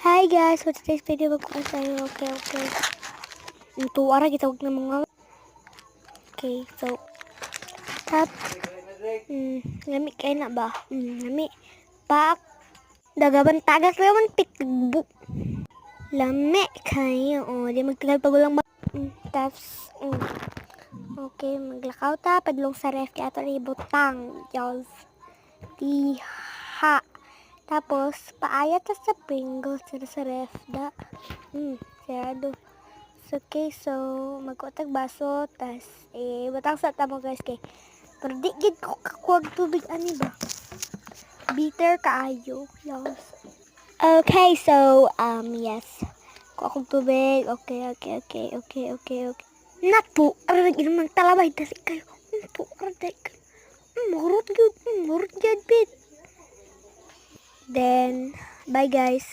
Hi guys, for today's video magkuhan tayo. Okay. Ito, ara kita huwag na mga. Okay, so tap. Lami kayo na ba? Lami. Pak. Dagaban tagas naman pikbu. Lami kayo. Oh, di magtagal pagulang ba? Taps. Okay, maglakaw ta. Padlong sa ref. Kaya ito na ibutang. Yos. Tiha. Tapos, paayat sa Pringles sa ref da. Sarado. So, okay, so, magkutag baso, tas, batang sa tamo guys, kay, pero di gid ko kakuwag tubig, ani ba? Bitter kaayo, yes. Okay, so, yes. Kuha akong tubig, okay. Nato, aray, inom ng talabay, tas kayo, po, aray, mahurot yun, bit. Then, bye guys.